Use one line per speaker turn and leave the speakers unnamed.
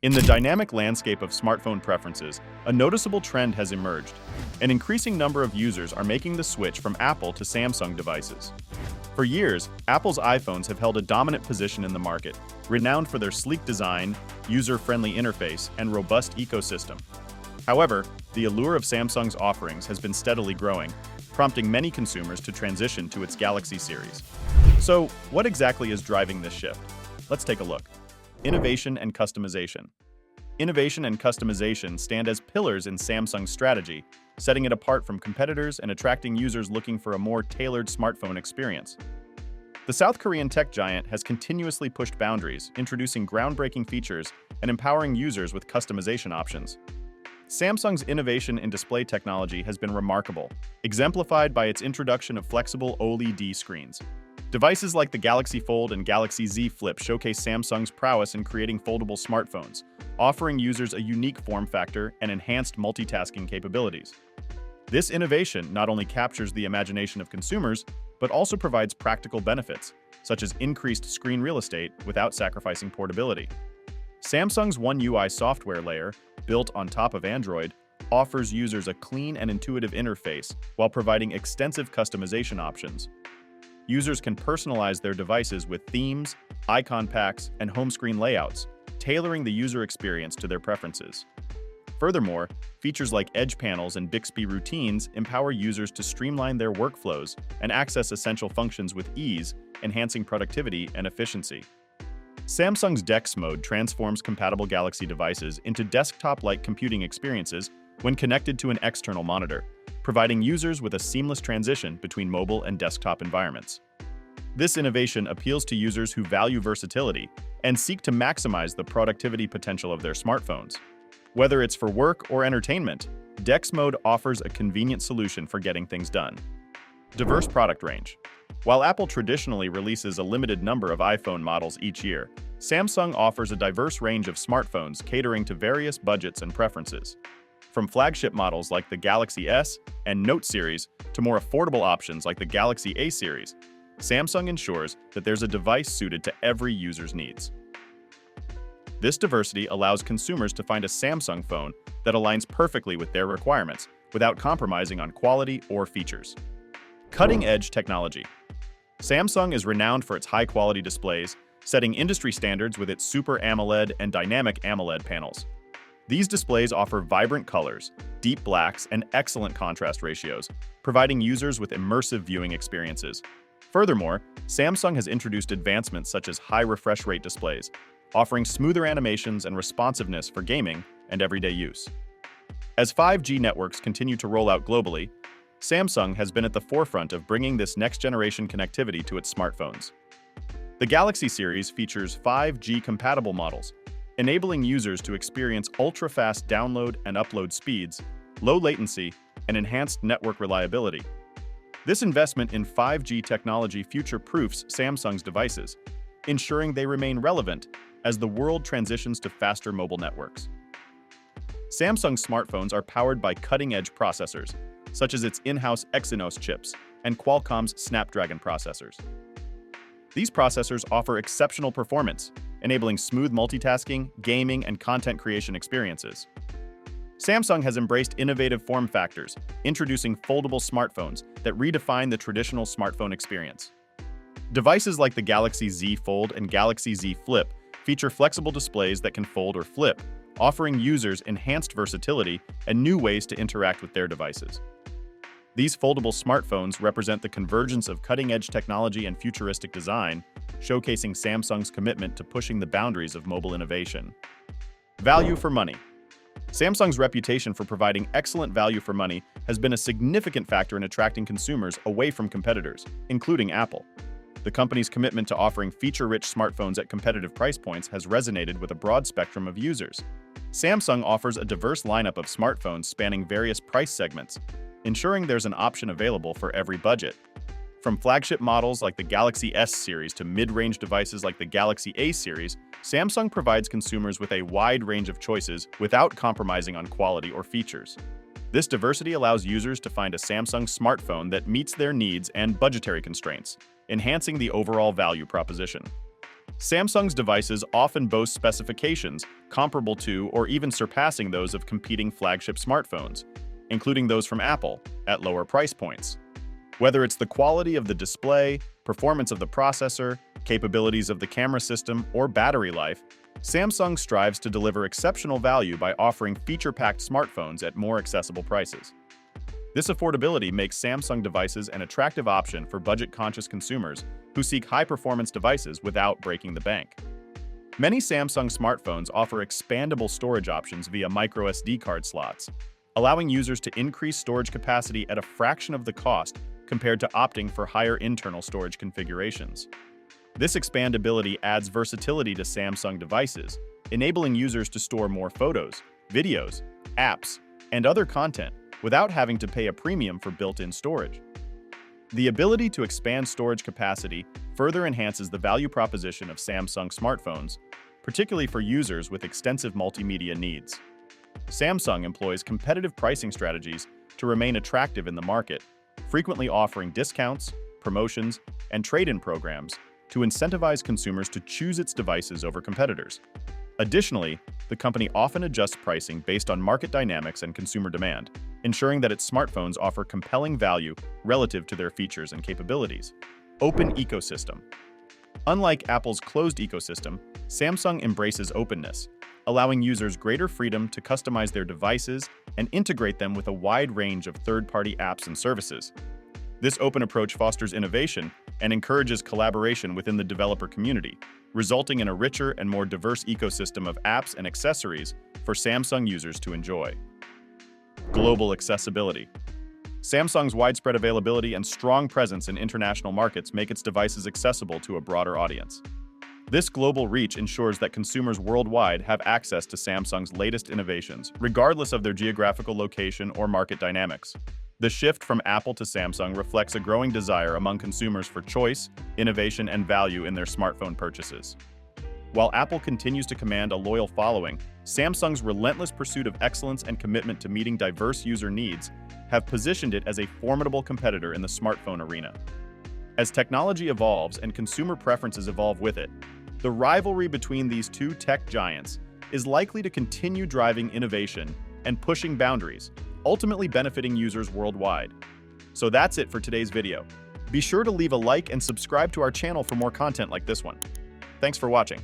In the dynamic landscape of smartphone preferences, a noticeable trend has emerged. An increasing number of users are making the switch from Apple to Samsung devices. For years, Apple's iPhones have held a dominant position in the market, renowned for their sleek design, user-friendly interface, and robust ecosystem. However, the allure of Samsung's offerings has been steadily growing, prompting many consumers to transition to its Galaxy series. So, what exactly is driving this shift? Let's take a look. Innovation and customization. Innovation and customization stand as pillars in Samsung's strategy, setting it apart from competitors and attracting users looking for a more tailored smartphone experience. The South Korean tech giant has continuously pushed boundaries, introducing groundbreaking features and empowering users with customization options. Samsung's innovation in display technology has been remarkable, exemplified by its introduction of flexible OLED screens. Devices like the Galaxy Fold and Galaxy Z Flip showcase Samsung's prowess in creating foldable smartphones, offering users a unique form factor and enhanced multitasking capabilities. This innovation not only captures the imagination of consumers, but also provides practical benefits, such as increased screen real estate without sacrificing portability. Samsung's One UI software layer, built on top of Android, offers users a clean and intuitive interface while providing extensive customization options. Users can personalize their devices with themes, icon packs, and home screen layouts, tailoring the user experience to their preferences. Furthermore, features like Edge panels and Bixby routines empower users to streamline their workflows and access essential functions with ease, enhancing productivity and efficiency. Samsung's DeX mode transforms compatible Galaxy devices into desktop-like computing experiences when connected to an external monitor, providing users with a seamless transition between mobile and desktop environments. This innovation appeals to users who value versatility and seek to maximize the productivity potential of their smartphones. Whether it's for work or entertainment, DeX mode offers a convenient solution for getting things done. Diverse product range. While Apple traditionally releases a limited number of iPhone models each year, Samsung offers a diverse range of smartphones catering to various budgets and preferences. From flagship models like the Galaxy S and Note series to more affordable options like the Galaxy A series, Samsung ensures that there's a device suited to every user's needs. This diversity allows consumers to find a Samsung phone that aligns perfectly with their requirements without compromising on quality or features. Cutting-edge technology. Samsung is renowned for its high-quality displays, setting industry standards with its Super AMOLED and Dynamic AMOLED panels. These displays offer vibrant colors, deep blacks, and excellent contrast ratios, providing users with immersive viewing experiences. Furthermore, Samsung has introduced advancements such as high refresh rate displays, offering smoother animations and responsiveness for gaming and everyday use. As 5G networks continue to roll out globally, Samsung has been at the forefront of bringing this next-generation connectivity to its smartphones. The Galaxy series features 5G-compatible models, enabling users to experience ultra-fast download and upload speeds, low latency, and enhanced network reliability. This investment in 5G technology future-proofs Samsung's devices, ensuring they remain relevant as the world transitions to faster mobile networks. Samsung smartphones are powered by cutting-edge processors, such as its in-house Exynos chips and Qualcomm's Snapdragon processors. These processors offer exceptional performance, enabling smooth multitasking, gaming, and content creation experiences. Samsung has embraced innovative form factors, introducing foldable smartphones that redefine the traditional smartphone experience. Devices like the Galaxy Z Fold and Galaxy Z Flip feature flexible displays that can fold or flip, offering users enhanced versatility and new ways to interact with their devices. These foldable smartphones represent the convergence of cutting-edge technology and futuristic design, showcasing Samsung's commitment to pushing the boundaries of mobile innovation. Value for money. Samsung's reputation for providing excellent value for money has been a significant factor in attracting consumers away from competitors, including Apple. The company's commitment to offering feature-rich smartphones at competitive price points has resonated with a broad spectrum of users. Samsung offers a diverse lineup of smartphones spanning various price segments, ensuring there's an option available for every budget. From flagship models like the Galaxy S series to mid-range devices like the Galaxy A series, Samsung provides consumers with a wide range of choices without compromising on quality or features. This diversity allows users to find a Samsung smartphone that meets their needs and budgetary constraints, enhancing the overall value proposition. Samsung's devices often boast specifications comparable to or even surpassing those of competing flagship smartphones, including those from Apple, at lower price points. Whether it's the quality of the display, performance of the processor, capabilities of the camera system, or battery life, Samsung strives to deliver exceptional value by offering feature-packed smartphones at more accessible prices. This affordability makes Samsung devices an attractive option for budget-conscious consumers who seek high-performance devices without breaking the bank. Many Samsung smartphones offer expandable storage options via microSD card slots, allowing users to increase storage capacity at a fraction of the cost compared to opting for higher internal storage configurations. This expandability adds versatility to Samsung devices, enabling users to store more photos, videos, apps, and other content without having to pay a premium for built-in storage. The ability to expand storage capacity further enhances the value proposition of Samsung smartphones, particularly for users with extensive multimedia needs. Samsung employs competitive pricing strategies to remain attractive in the market, frequently offering discounts, promotions, and trade-in programs to incentivize consumers to choose its devices over competitors. Additionally, the company often adjusts pricing based on market dynamics and consumer demand, ensuring that its smartphones offer compelling value relative to their features and capabilities. Open ecosystem. Unlike Apple's closed ecosystem, Samsung embraces openness, allowing users greater freedom to customize their devices and integrate them with a wide range of third-party apps and services. This open approach fosters innovation and encourages collaboration within the developer community, resulting in a richer and more diverse ecosystem of apps and accessories for Samsung users to enjoy. Global accessibility. Samsung's widespread availability and strong presence in international markets make its devices accessible to a broader audience. This global reach ensures that consumers worldwide have access to Samsung's latest innovations, regardless of their geographical location or market dynamics. The shift from Apple to Samsung reflects a growing desire among consumers for choice, innovation, and value in their smartphone purchases. While Apple continues to command a loyal following, Samsung's relentless pursuit of excellence and commitment to meeting diverse user needs have positioned it as a formidable competitor in the smartphone arena. As technology evolves and consumer preferences evolve with it, the rivalry between these two tech giants is likely to continue driving innovation and pushing boundaries, ultimately benefiting users worldwide. So that's it for today's video. Be sure to leave a like and subscribe to our channel for more content like this one. Thanks for watching.